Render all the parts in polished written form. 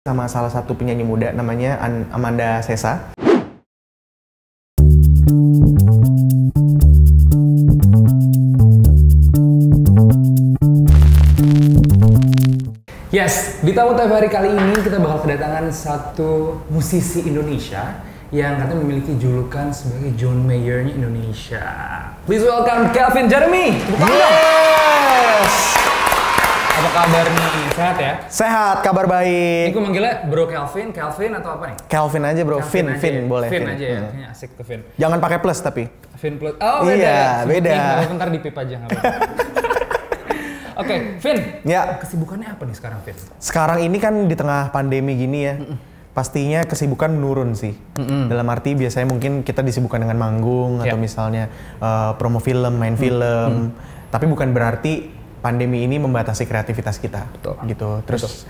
sama salah satu penyanyi muda namanya Amanda Sessa. Yes, di Tamu TVRI kali ini kita bakal kedatangan satu musisi Indonesia yang katanya memiliki julukan sebagai John Mayer-nya Indonesia. Please welcome Calvin Jeremy. Yes! Apa kabar nih? Sehat ya? Sehat, kabar Ini baik. gue manggilnya Bro Calvin atau apa nih? Calvin aja bro, Vin boleh. Vin aja ya, kayaknya asik tuh Vin. Jangan pakai plus tapi. Vin plus. Oh Iya, beda. Nih, bentar di pip aja nggak apa-apa. Oke, Vin. Ya. Kesibukannya apa nih sekarang, Vin? Sekarang ini kan di tengah pandemi gini ya. Pastinya kesibukan menurun sih. Dalam arti biasanya mungkin kita disibukkan dengan manggung atau misalnya promo film, main film. Tapi bukan berarti pandemi ini membatasi kreativitas kita. Betul. Gitu. Terus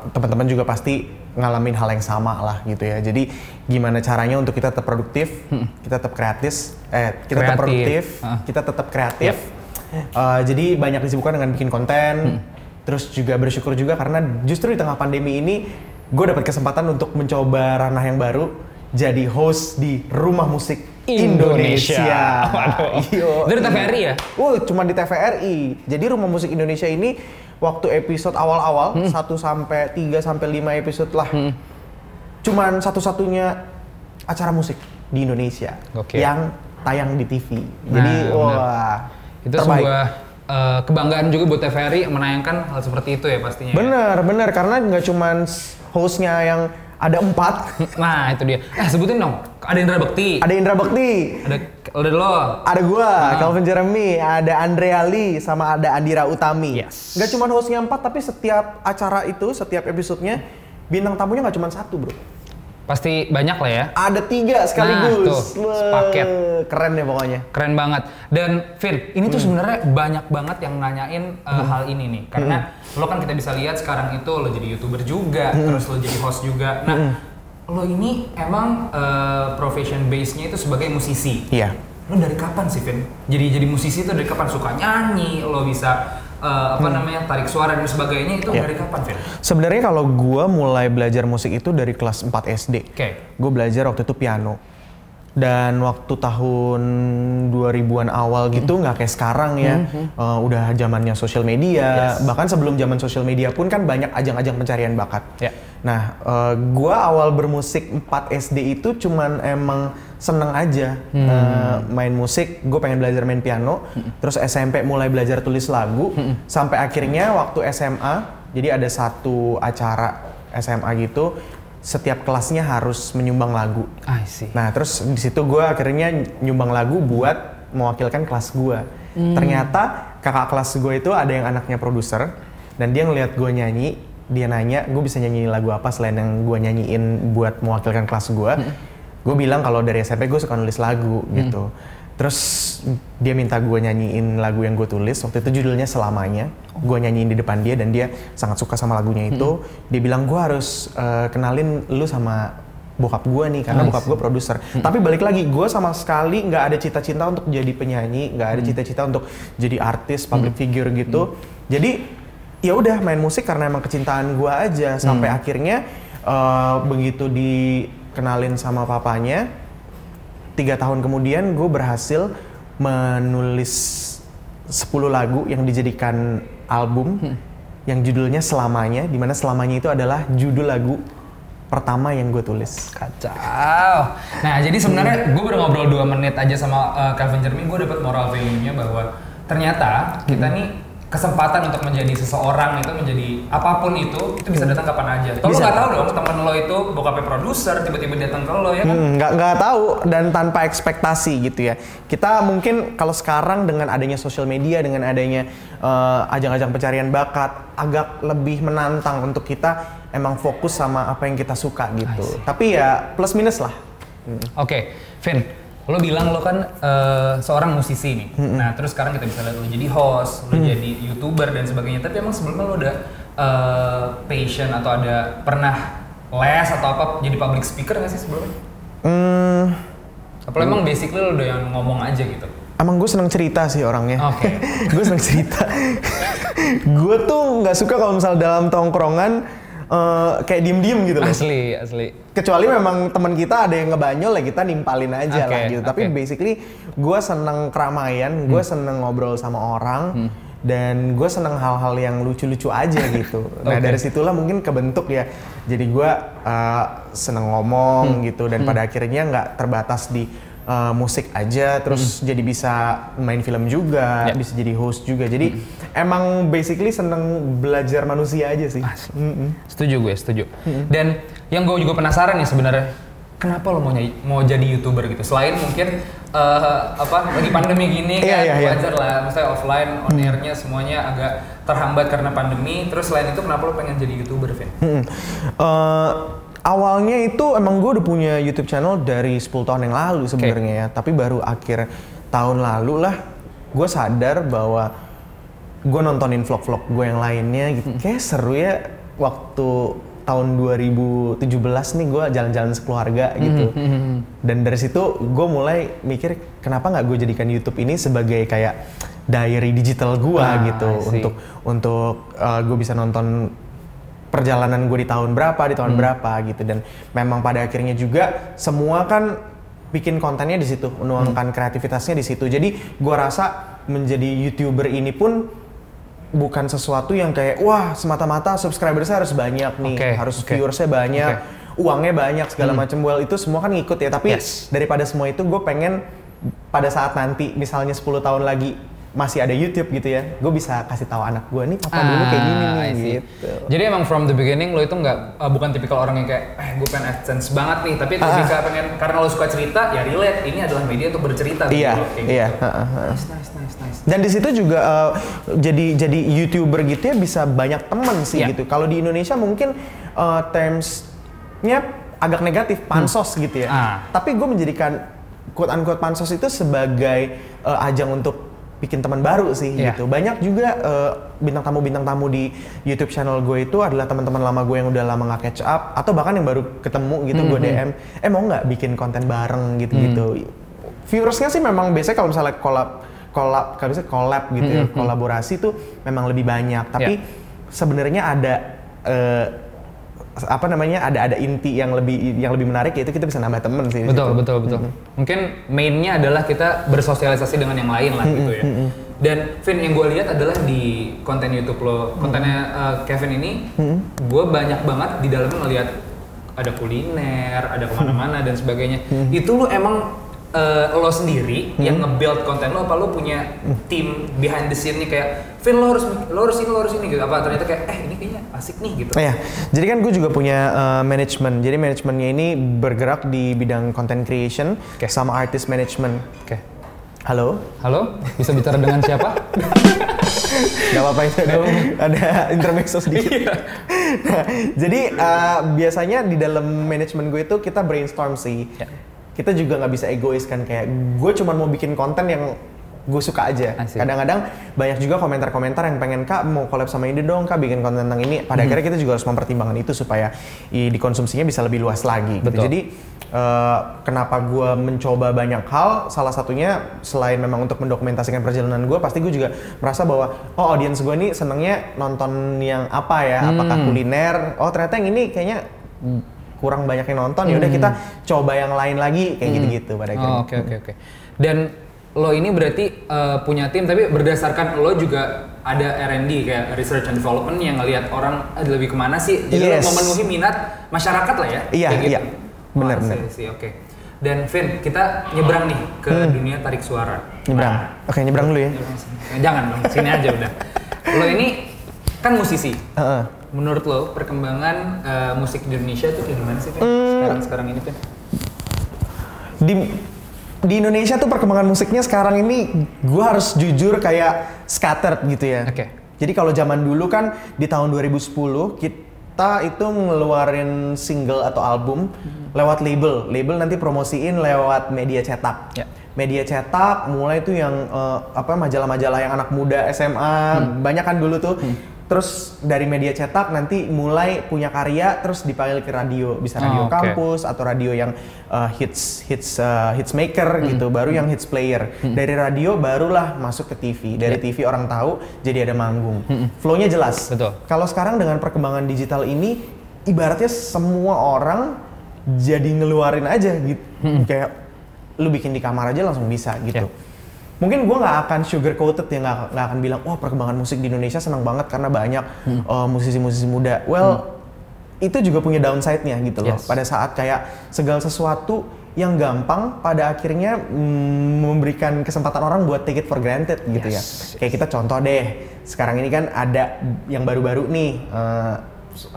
teman-teman juga pasti ngalamin hal yang sama lah gitu ya. Jadi gimana caranya untuk kita tetap produktif, kita tetap tetap produktif, kita tetap kreatif. Jadi banyak disibukkan dengan bikin konten. Terus juga bersyukur juga karena justru di tengah pandemi ini gue dapat kesempatan untuk mencoba ranah yang baru, jadi host di Rumah Musik Indonesia. Waduh. Itu di TVRI ya? Cuma di TVRI. Jadi Rumah Musik Indonesia ini waktu episode awal-awal 1 sampai 3 sampai 5 episode lah. Cuman satu-satunya acara musik di Indonesia yang tayang di TV. Jadi itu terbaik. sebuah kebanggaan juga buat TVRI menayangkan hal seperti itu ya pastinya. Bener, karena nggak cuman hostnya yang ada 4. Nah itu dia. Sebutin dong. Ada Indra Bekti. Ada lo. Ada gua, Calvin Jeremy. Ada Andrea Lee sama ada Andira Utami. Yes. Nggak cuma hostnya 4, tapi setiap acara itu, setiap episodenya bintang tamunya nggak cuma 1 bro. Pasti banyak lah ya. Ada 3 sekaligus. Nah, tuh, sepaket. Keren deh pokoknya. Keren banget. Dan Vin, ini tuh sebenarnya banyak banget yang nanyain hal ini nih. Karena lo kan kita bisa lihat sekarang itu lo jadi YouTuber juga, terus lo jadi host juga. Nah, lo ini emang profession base-nya itu sebagai musisi. Iya. Lo dari kapan sih, Vin? Jadi musisi itu dari kapan? Suka nyanyi, lo bisa tarik suara dan sebagainya itu dari kapan, Vin? Sebenarnya kalau gue mulai belajar musik itu dari kelas 4 SD. Gue belajar waktu itu piano. Dan waktu tahun 2000-an awal gitu nggak kayak sekarang ya. Udah zamannya sosial media. Bahkan sebelum zaman sosial media pun kan banyak ajang-ajang pencarian bakat. Nah, gue awal bermusik 4 SD itu cuman emang seneng aja main musik. Gue pengen belajar main piano. Terus SMP mulai belajar tulis lagu. Sampai akhirnya waktu SMA, jadi ada satu acara SMA gitu, setiap kelasnya harus menyumbang lagu. Nah, terus di situ gue akhirnya nyumbang lagu buat mewakilkan kelas gue. Ternyata kakak kelas gue itu ada yang anaknya produser, dan dia ngeliat gue nyanyi, dia nanya gue bisa nyanyi lagu apa selain yang gue nyanyiin buat mewakilkan kelas gue. Gue bilang kalau dari SMP gue suka nulis lagu gitu. Terus dia minta gue nyanyiin lagu yang gue tulis, waktu itu judulnya Selamanya. Gue nyanyiin di depan dia dan dia sangat suka sama lagunya itu. Dia bilang gue harus kenalin lu sama bokap gue nih, karena bokap gue produser. Tapi balik lagi, gue sama sekali nggak ada cita-cita untuk jadi penyanyi, nggak ada cita-cita untuk jadi artis, public figure gitu. Jadi ya udah main musik karena emang kecintaan gue aja. Sampai akhirnya begitu dikenalin sama papanya, 3 tahun kemudian gue berhasil menulis 10 lagu yang dijadikan album yang judulnya Selamanya, dimana Selamanya itu adalah judul lagu pertama yang gue tulis. Kacau. Nah, jadi sebenarnya gue baru ngobrol 2 menit aja sama Calvin Jeremy, gue dapat moral value-nya bahwa ternyata kita nih kesempatan untuk menjadi seseorang itu, menjadi apapun itu bisa datang kapan aja. Lo nggak tahu dong, temen lo itu bokapnya produser tiba-tiba datang ke lo ya kan? Nggak tahu, dan tanpa ekspektasi gitu ya. Kita mungkin kalau sekarang dengan adanya sosial media, dengan adanya ajang-ajang pencarian bakat, agak lebih menantang untuk kita emang fokus sama apa yang kita suka gitu. Tapi ya plus minus lah. Oke, Vin. Lo bilang lo kan seorang musisi nih. Nah, terus sekarang kita bisa lihat lo jadi host, lo jadi YouTuber dan sebagainya. Tapi emang sebelumnya lo ada passion atau ada pernah les atau apa jadi public speaker nggak sih sebelumnya? Apa emang basically lo udah yang ngomong aja gitu? Emang gue seneng cerita sih orangnya. Gue seneng cerita. Gue tuh nggak suka kalau misal dalam tongkrongan kayak diem-diem gitu loh. Asli. Kecuali memang teman kita ada yang ngebanyol ya kita nimpalin aja lah gitu. Tapi basically gue seneng keramaian, gue seneng ngobrol sama orang. Dan gue seneng hal-hal yang lucu-lucu aja gitu. Nah dari situlah mungkin kebentuk ya. Jadi gue seneng ngomong gitu. Dan pada akhirnya nggak terbatas di musik aja. Terus jadi bisa main film juga, bisa jadi host juga. Jadi emang basically seneng belajar manusia aja sih. Setuju gue, setuju. Dan yang gue juga penasaran nih sebenarnya, kenapa lo mau jadi YouTuber gitu? Selain mungkin lagi pandemi gini kan wajar lah, maksudnya offline, on air-nya semuanya agak terhambat karena pandemi. Terus selain itu kenapa lo pengen jadi YouTuber, Vin? Awalnya itu emang gue udah punya YouTube channel dari 10 tahun yang lalu sebenarnya ya. Tapi baru akhir tahun lalu lah gue sadar bahwa gue nontonin vlog-vlog gue yang lainnya gitu. Kayak seru ya waktu tahun 2017 nih gue jalan-jalan sekeluarga gitu. Dan dari situ gue mulai mikir kenapa nggak gue jadikan YouTube ini sebagai kayak diary digital gue gitu. Untuk gue bisa nonton perjalanan gue di tahun berapa gitu. Dan memang pada akhirnya juga semua kan bikin kontennya di situ, menuangkan kreativitasnya di situ. Jadi gue rasa menjadi YouTuber ini pun bukan sesuatu yang kayak wah semata-mata subscribersnya harus banyak nih, harus viewersnya banyak, uangnya banyak segala macam. Well itu semua kan ngikut ya, tapi daripada semua itu gue pengen pada saat nanti misalnya 10 tahun lagi masih ada YouTube gitu ya, gue bisa kasih tahu anak gue nih papa dulu kayak gini nih gitu. Jadi emang from the beginning lo itu bukan tipikal orang yang kayak gue pengen AdSense banget nih, tapi lebih pengen karena lo suka cerita ya relate, ini adalah media untuk bercerita. Iya. Nice. Dan di situ juga jadi YouTuber gitu ya bisa banyak temen sih gitu. Kalau di Indonesia mungkin termsnya agak negatif, pansos gitu ya. Tapi gue menjadikan quote unquote pansos itu sebagai ajang untuk bikin teman baru sih gitu. Banyak juga bintang tamu di YouTube channel gue itu adalah teman-teman lama gue yang udah lama nggak catch up atau bahkan yang baru ketemu gitu. Gue DM, mau nggak bikin konten bareng gitu. Viewersnya sih memang biasanya kalau misalnya collab gitu ya, kolaborasi tuh memang lebih banyak. Tapi sebenarnya ada ada inti yang lebih menarik, yaitu kita bisa nambah temen sih. Betul. Mungkin mainnya adalah kita bersosialisasi dengan yang lain lah gitu ya. Dan Vin, yang gue lihat adalah di konten YouTube lo, kontennya Kevin ini, gue banyak banget di dalamnya ngelihat ada kuliner, ada kemana-mana dan sebagainya. Itu lo emang lo sendiri yang nge-build konten lo, apa lo punya tim behind the scene-nya kayak Vin lo harus ini gitu, apa ternyata kayak ini kayaknya asik nih gitu. Jadi kan gue juga punya manajemen. Jadi manajemennya ini bergerak di bidang content creation sama artist management. Halo, bisa bicara dengan siapa? Gak apa-apa, itu ada intermezzo sedikit. Nah, jadi biasanya di dalam manajemen gue itu kita brainstorm sih. Kita juga nggak bisa egois kan, kayak gue cuma mau bikin konten yang gue suka aja. Kadang-kadang banyak juga komentar-komentar yang pengen kak mau collab sama ini dong, kak bikin konten tentang ini. Pada akhirnya kita juga harus mempertimbangkan itu supaya dikonsumsinya bisa lebih luas lagi. Gitu. Jadi kenapa gue mencoba banyak hal, salah satunya selain memang untuk mendokumentasikan perjalanan gue, pasti gue juga merasa bahwa audiens gue nih senengnya nonton yang apa ya, apakah kuliner, ternyata yang ini kayaknya kurang banyak yang nonton, ya udah kita coba yang lain lagi kayak gitu-gitu pada akhirnya. Oke. Dan lo ini berarti punya tim, tapi berdasarkan lo juga ada R&D kayak research and development yang ngelihat orang lebih kemana sih, jadi lo memenuhi minat masyarakat lah ya. Iya. Benar. Oke. Dan Vin, kita nyebrang nih ke dunia tarik suara. Nyebrang. Oke, nyebrang dulu ya. Jangan dong, sini aja udah. Lo ini kan musisi. Menurut lo perkembangan musik di Indonesia itu kayak gimana sih, Vin? Sekarang ini, Vin? Di Indonesia tuh perkembangan musiknya sekarang ini gue harus jujur kayak scattered gitu ya. Jadi kalau zaman dulu kan di tahun 2010 kita itu ngeluarin single atau album lewat label nanti promosiin lewat media cetak. Media cetak mulai tuh yang majalah-majalah yang anak muda SMA banyak kan dulu tuh. Terus dari media cetak nanti mulai punya karya terus dipanggil ke radio, bisa radio kampus atau radio yang hits maker gitu, baru yang hits player. Dari radio barulah masuk ke TV, dari TV orang tahu jadi ada manggung. Flow-nya jelas. Betul. Kalau sekarang dengan perkembangan digital ini ibaratnya semua orang jadi ngeluarin aja gitu. Kayak lu bikin di kamar aja langsung bisa gitu. Mungkin gue nggak akan sugar coated ya, nggak akan bilang wah perkembangan musik di Indonesia senang banget karena banyak musisi-musisi muda. Well, itu juga punya downside-nya gitu loh. Pada saat kayak segala sesuatu yang gampang pada akhirnya memberikan kesempatan orang buat take it for granted gitu ya. Kayak kita contoh deh, sekarang ini kan ada yang baru-baru nih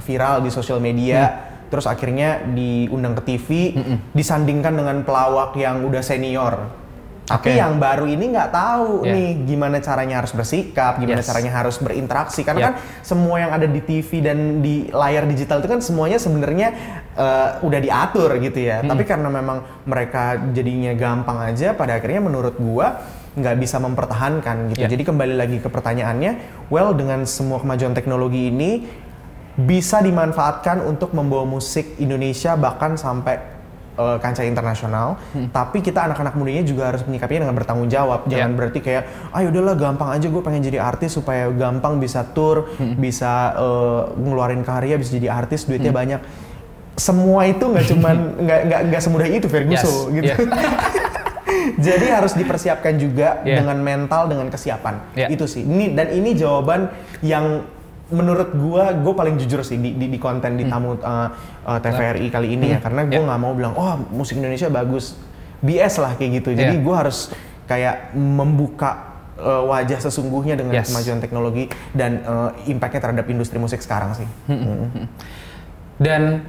viral di sosial media, terus akhirnya diundang ke TV, disandingkan dengan pelawak yang udah senior. Tapi yang baru ini nggak tahu nih gimana caranya harus bersikap, gimana caranya harus berinteraksi. Karena kan semua yang ada di TV dan di layar digital itu kan semuanya sebenarnya udah diatur gitu ya. Tapi karena memang mereka jadinya gampang aja, pada akhirnya menurut gua nggak bisa mempertahankan gitu. Jadi kembali lagi ke pertanyaannya, well dengan semua kemajuan teknologi ini bisa dimanfaatkan untuk membawa musik Indonesia bahkan sampai kancah internasional, tapi kita anak-anak mudanya juga harus menyikapinya dengan bertanggung jawab. Jangan berarti kayak, ah yaudahlah gampang aja gue pengen jadi artis supaya gampang bisa tour, bisa ngeluarin karya, bisa jadi artis, duitnya banyak. Semua itu nggak cuman nggak semudah itu Ferguson gitu. Jadi harus dipersiapkan juga dengan mental, dengan kesiapan. Itu sih. Ini jawaban yang menurut gue paling jujur sih di konten di tamu TVRI kali ini ya, karena gue nggak mau bilang oh musik Indonesia bagus, BS lah kayak gitu. Jadi gue harus kayak membuka wajah sesungguhnya dengan kemajuan teknologi dan impact-nya terhadap industri musik sekarang sih. Dan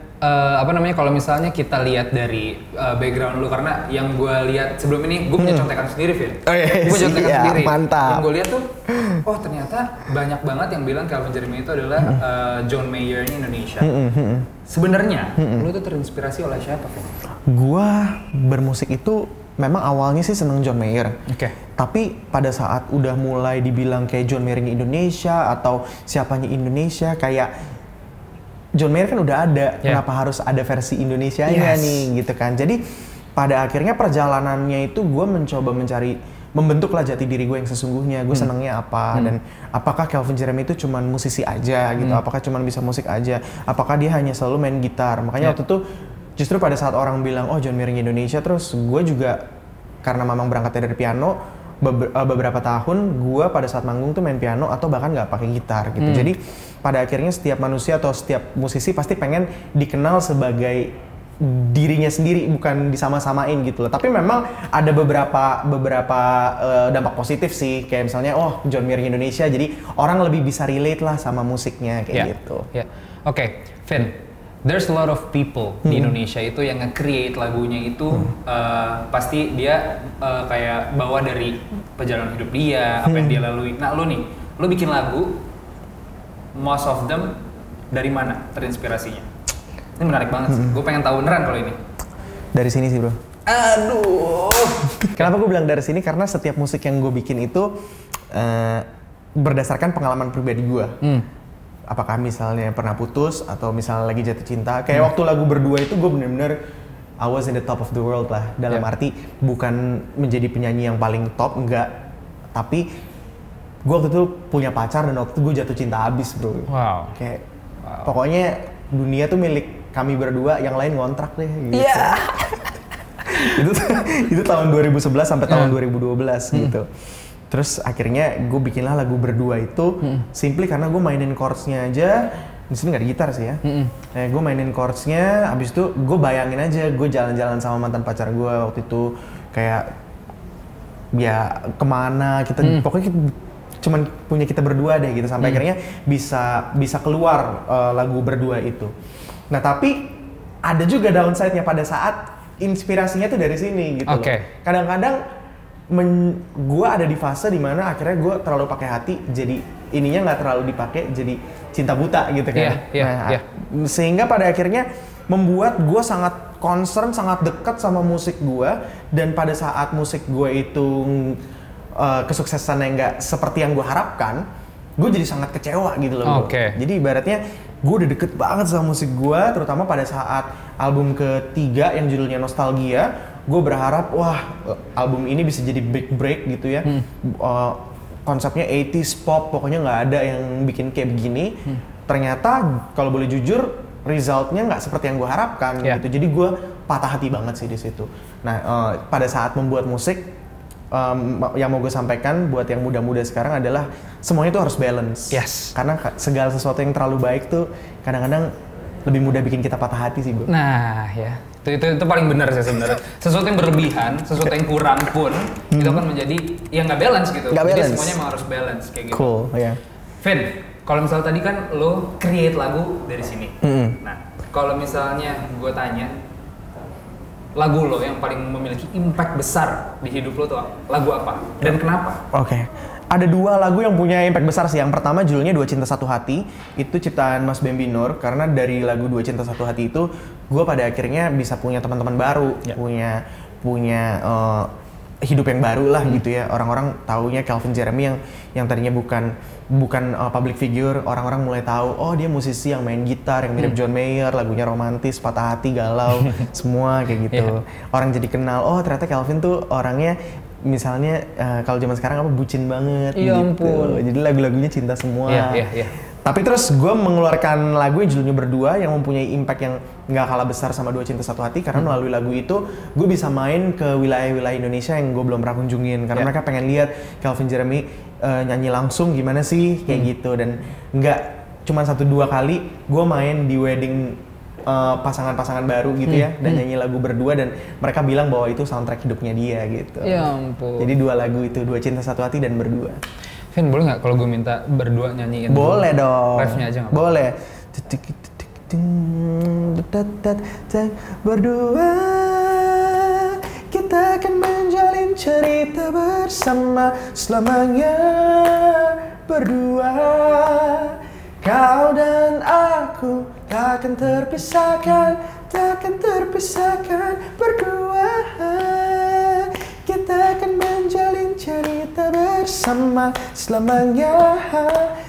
kalau misalnya kita lihat dari background lu, karena yang gue lihat sebelum ini gue punya contekan sendiri, Vin. Gue punya contekan sendiri. Mantap. Yang gue lihat tuh, oh ternyata banyak banget yang bilang Calvin Jeremy itu adalah John Mayer-nya Indonesia. Sebenarnya, lu tuh terinspirasi oleh siapa, Vin? Gue bermusik itu memang awalnya sih seneng John Mayer. Tapi pada saat udah mulai dibilang kayak John Mayer-nya Indonesia atau siapanya Indonesia, kayak John Mayer kan udah ada, kenapa harus ada versi Indonesianya nih gitu kan. Jadi pada akhirnya perjalanannya itu gue mencoba membentuklah jati diri gue yang sesungguhnya. Gue senengnya apa dan apakah Calvin Jeremy itu cuman musisi aja gitu, apakah cuman bisa musik aja, apakah dia hanya selalu main gitar. Makanya waktu itu justru pada saat orang bilang oh John Mayer Indonesia, terus gue juga karena memang berangkatnya dari piano, beberapa tahun gue pada saat manggung tuh main piano atau bahkan nggak pakai gitar gitu. Jadi pada akhirnya setiap manusia atau setiap musisi pasti pengen dikenal sebagai dirinya sendiri, bukan disama-samain gitu loh. Tapi memang ada beberapa dampak positif sih, kayak misalnya oh John Mayer Indonesia, jadi orang lebih bisa relate lah sama musiknya kayak gitu. Oke, Vin. There's a lot of people di Indonesia itu yang nge-create lagunya itu pasti dia kayak bawa dari perjalanan hidup dia, apa yang dia lalui. Nah lu nih, lu bikin lagu, most of them dari mana terinspirasinya? Ini menarik banget sih, gue pengen tahu beneran kalau ini. Dari sini sih bro. Aduh. Kenapa gue bilang dari sini? Karena setiap musik yang gue bikin itu berdasarkan pengalaman pribadi gue. Apakah misalnya pernah putus atau misalnya lagi jatuh cinta. Kayak waktu lagu Berdua itu gue bener-bener I was in the top of the world lah. Dalam arti bukan menjadi penyanyi yang paling top, enggak. Tapi gue waktu itu punya pacar dan waktu itu gue jatuh cinta abis bro. Kayak pokoknya dunia tuh milik kami berdua, yang lain ngontrak deh gitu. Itu tahun 2011 sampai tahun 2012 gitu. Terus akhirnya gue bikinlah lagu Berdua itu simply karena gue mainin chords-nya aja. Di sini nggak ada gitar sih ya. Gue mainin chords-nya, abis itu gue bayangin aja gue jalan-jalan sama mantan pacar gue waktu itu, kayak ya kemana kita pokoknya cuman punya kita berdua deh gitu, sampai akhirnya bisa keluar lagu Berdua itu. Nah tapi ada juga downside-nya pada saat inspirasinya tuh dari sini gitu. Kadang-kadang gue ada di fase dimana akhirnya gue terlalu pakai hati, jadi ininya nggak terlalu dipakai, jadi cinta buta gitu kan. Sehingga pada akhirnya membuat gue sangat concern, sangat dekat sama musik gue, dan pada saat musik gue itu kesuksesannya nggak seperti yang gue harapkan, gue jadi sangat kecewa gitu loh. Jadi ibaratnya gue udah deket banget sama musik gue, terutama pada saat album ketiga yang judulnya Nostalgia. Gue berharap wah album ini bisa jadi big break gitu ya. Konsepnya 80s pop, pokoknya nggak ada yang bikin kayak begini. Ternyata kalau boleh jujur resultnya nggak seperti yang gue harapkan gitu. Jadi gue patah hati banget sih di situ. Nah pada saat membuat musik, yang mau gue sampaikan buat yang muda-muda sekarang adalah semuanya itu harus balance. Karena segala sesuatu yang terlalu baik tuh kadang-kadang lebih mudah bikin kita patah hati sih, bro. Nah ya, itu paling benar sih sebenarnya. Sesuatu yang berlebihan, sesuatu yang kurang pun itu akan menjadi yang nggak balance gitu. Jadi semuanya emang harus balance kayak gitu. Cool, ya. Vin, kalau misalnya tadi kan lo create lagu dari sini. Nah, kalau misalnya gue tanya, lagu lo yang paling memiliki impact besar di hidup lo tuh lagu apa? Dan kenapa? Oke. Ada 2 lagu yang punya impact besar sih. Yang pertama judulnya Dua Cinta Satu Hati. Itu ciptaan Mas Bambi Nur. Karena dari lagu Dua Cinta Satu Hati itu, gue pada akhirnya bisa punya teman-teman baru. Punya hidup yang baru lah gitu ya. Orang-orang taunya Calvin Jeremy yang tadinya bukan public figure, orang-orang mulai tahu, oh dia musisi yang main gitar, yang mirip John Mayer, lagunya romantis, patah hati, galau, semua kayak gitu. Orang jadi kenal, oh ternyata Calvin tuh orangnya, misalnya kalau zaman sekarang bucin banget gitu. Ampun. Jadi lagu-lagunya cinta semua. Tapi terus gue mengeluarkan lagu yang judulnya Berdua yang mempunyai impact yang nggak kalah besar sama Dua Cinta Satu Hati karena melalui lagu itu gue bisa main ke wilayah-wilayah Indonesia yang gue belum pernah kunjungin karena mereka pengen lihat Calvin Jeremy nyanyi langsung gimana sih kayak gitu. Dan nggak cuma 1-2 kali gue main di wedding pasangan-pasangan baru gitu ya dan nyanyi lagu Berdua dan mereka bilang bahwa itu soundtrack hidupnya dia gitu. Ya ampun. Jadi 2 lagu itu, Dua Cinta Satu Hati dan Berdua. Vin, boleh nggak kalau gue minta berdua nyanyiin? Boleh dong. Refnya aja nggak? Boleh. Berdua kita akan menjalin cerita bersama selamanya. Berdua kau dan aku takkan terpisahkan, takkan terpisahkan. Berdua kita akan menjalin cerita bersama selamanya.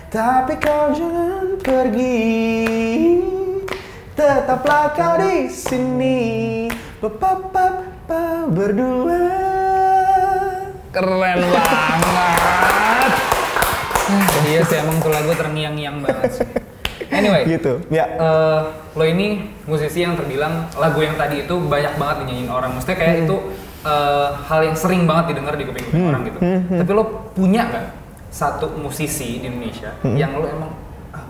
Tapi kau jangan pergi, tetaplah kau di sini. Berdua. Keren banget. Iya sih, emang tuh lagu terngiang-ngiang banget sih. Anyway, gitu. Ya. Lo ini musisi yang terbilang lagu yang tadi itu banyak banget dinyanyiin orang. Maksudnya kayak itu hal yang sering banget didengar di kuping orang gitu. Tapi lo punya nggak satu musisi di Indonesia yang lo emang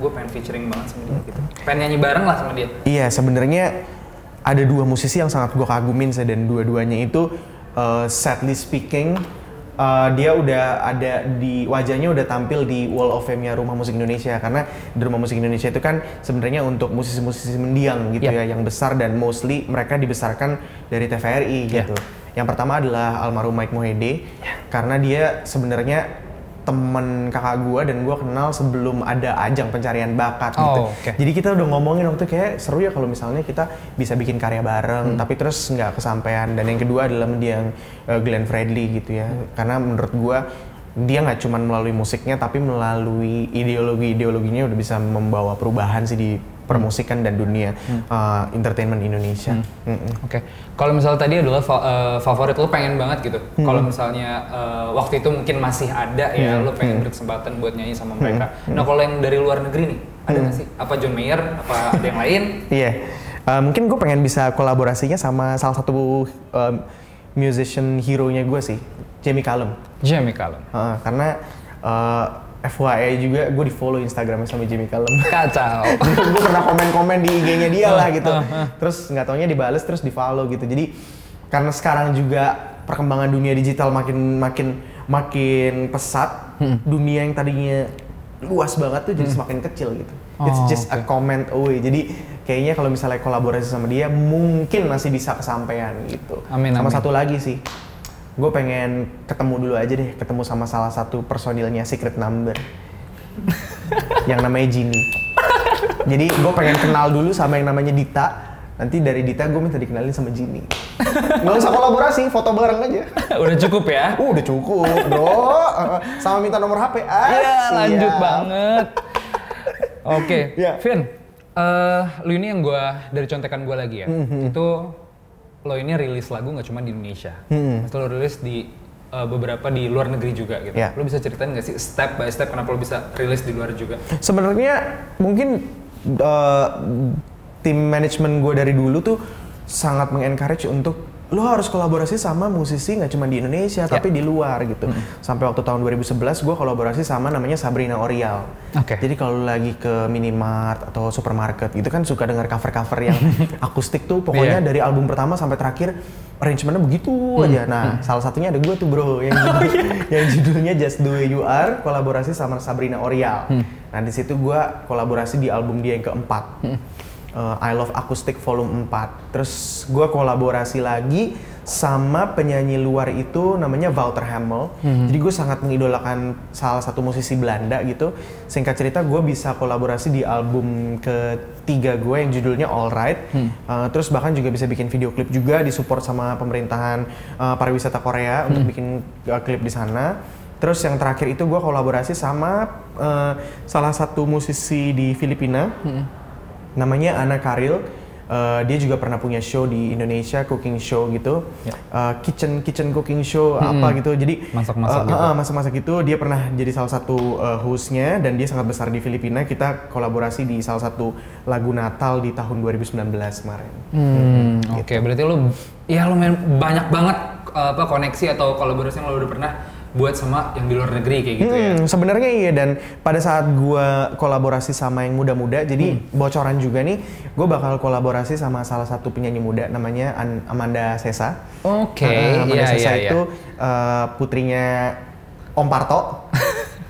gue pengen featuring banget sama dia gitu, pengen nyanyi bareng lah sama dia? Iya, sebenarnya ada 2 musisi yang sangat gue kagumin sih dan dua-duanya itu sadly speaking dia udah ada di wajahnya udah tampil di Wall of Fame-nya Rumah Musik Indonesia karena di Rumah Musik Indonesia itu kan sebenarnya untuk musisi-musisi mendiang gitu ya yang besar dan mostly mereka dibesarkan dari TVRI gitu. Yang pertama adalah almarhum Mike Mohede karena dia sebenarnya temen kakak gue dan gue kenal sebelum ada ajang pencarian bakat gitu. Jadi kita udah ngomongin waktu kayak seru ya kalau misalnya kita bisa bikin karya bareng tapi terus nggak kesampaian. Dan yang kedua adalah mendiang Glenn Fredly gitu ya. Karena menurut gue dia nggak cuma melalui musiknya tapi melalui ideologinya udah bisa membawa perubahan sih di permusikan dan dunia entertainment Indonesia. Kalau misalnya tadi adalah favorit lo pengen banget gitu. Kalau misalnya waktu itu mungkin masih ada ya, lo pengen berkesempatan buat nyanyi sama mereka. Nah kalau yang dari luar negeri nih, ada nggak sih? Apa John Mayer? Apa ada yang lain? Iya, mungkin gue pengen bisa kolaborasinya sama salah satu musician hero-nya gue sih, Jamie Cullum. Jamie Cullum. Karena FYI juga gue di follow Instagramnya sama Jamie Cullum. Kacau. Gue pernah komen-komen di IG-nya dia lah gitu. Terus nggak taunya dibales terus di follow gitu. Jadi karena sekarang juga perkembangan dunia digital makin pesat, dunia yang tadinya luas banget tuh jadi semakin kecil gitu. It's just a comment away. Jadi kayaknya kalau misalnya kolaborasi sama dia mungkin masih bisa kesampaian gitu. Amin. Satu lagi sih. Gue pengen ketemu dulu aja deh, ketemu sama salah satu personilnya Secret Number yang namanya Ginny. Jadi gue pengen kenal dulu sama yang namanya Dita. Nanti dari Dita gue minta dikenalin sama Ginny. Nggak usah kolaborasi, foto bareng aja. Udah cukup ya? Udah cukup bro. Sama minta nomor HP. Iya, lanjut banget. Oke, Vin, lu ini yang dari contekan gue lagi ya. Itu lo ini rilis lagu nggak cuma di Indonesia, lo rilis di beberapa di luar negeri juga gitu. Lo bisa ceritain nggak sih step by step kenapa lo bisa rilis di luar juga? Sebenarnya mungkin tim manajemen gue dari dulu tuh sangat mengencourage untuk lo harus kolaborasi sama musisi nggak cuma di Indonesia tapi di luar gitu. Sampai waktu tahun 2011 gue kolaborasi sama namanya Sabrina Orial. Jadi kalau lagi ke minimart atau supermarket gitu kan suka dengar cover-cover yang akustik tuh pokoknya dari album pertama sampai terakhir arrangementnya begitu aja. Nah salah satunya ada gue tuh bro yang judulnya Just The Way You Are, kolaborasi sama Sabrina Orial. Nah di situ gue kolaborasi di album dia yang keempat. I Love Acoustic Volume 4. Terus gue kolaborasi lagi sama penyanyi luar itu namanya Wouter Hamel. Jadi gue sangat mengidolakan salah satu musisi Belanda gitu. Singkat cerita gue bisa kolaborasi di album ketiga gue yang judulnya All Right. Terus bahkan juga bisa bikin video klip juga, disupport sama pemerintahan pariwisata Korea untuk bikin klip di sana. Terus yang terakhir itu gue kolaborasi sama salah satu musisi di Filipina. Namanya Anna Karil. Dia juga pernah punya show di Indonesia, cooking show gitu, kitchen cooking show apa gitu. Jadi masak-masak gitu. Dia pernah jadi salah satu hostnya dan dia sangat besar di Filipina. Kita kolaborasi di salah satu lagu Natal di tahun 2019 kemarin. Oke, berarti lu lumayan banyak banget koneksi atau kolaborasi yang lo udah pernah buat sama yang di luar negeri kayak gitu ya? Sebenarnya iya, dan pada saat gue kolaborasi sama yang muda-muda, jadi bocoran juga nih, gue bakal kolaborasi sama salah satu penyanyi muda namanya Amanda Sessa. Amanda Sessa itu putrinya Om Parto.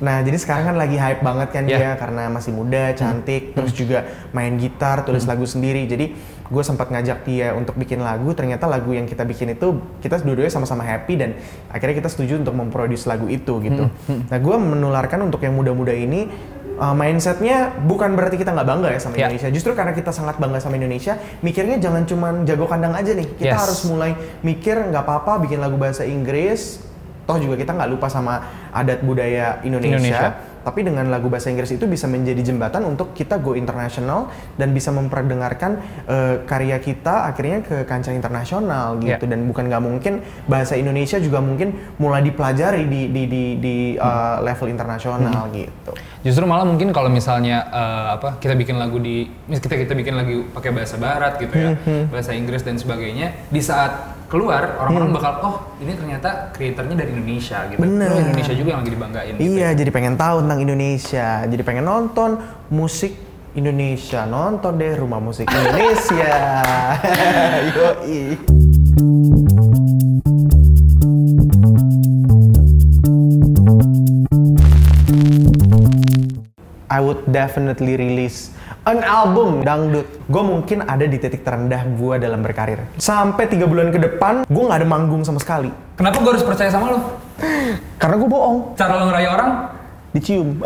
Nah jadi sekarang kan lagi hype banget kan dia karena masih muda, cantik, terus juga main gitar, tulis lagu sendiri. Jadi gue sempat ngajak dia untuk bikin lagu, ternyata lagu yang kita bikin itu kita dua-duanya sama-sama happy dan akhirnya kita setuju untuk memproduce lagu itu gitu. Nah gue menularkan untuk yang muda-muda ini mindsetnya bukan berarti kita nggak bangga ya sama Indonesia. Justru karena kita sangat bangga sama Indonesia, mikirnya jangan cuman jago kandang aja nih. Kita harus mulai mikir nggak apa-apa bikin lagu bahasa Inggris. Toh juga kita nggak lupa sama adat budaya Indonesia. Tapi dengan lagu bahasa Inggris itu bisa menjadi jembatan untuk kita go internasional dan bisa memperdengarkan karya kita akhirnya ke kancah internasional gitu. Dan bukan nggak mungkin bahasa Indonesia juga mungkin mulai dipelajari di level internasional gitu. Justru malah mungkin kalau misalnya kita bikin lagu kita bikin lagu pakai bahasa Barat gitu ya, bahasa Inggris dan sebagainya, di saat keluar orang-orang bakal ini ternyata kreatornya dari Indonesia gitu. Bener. Indonesia juga yang lagi dibanggain. Iya, gitu. Jadi pengen tahu tentang Indonesia, jadi pengen nonton musik Indonesia, nonton deh Rumah Musik Indonesia. Yoi. I would definitely release an album dangdut. Gue mungkin ada di titik terendah gue dalam berkarir. Sampai 3 bulan ke depan, gue nggak ada manggung sama sekali. Kenapa gue harus percaya sama lo? Karena gue bohong. Cara lo ngeraya orang? Dicium.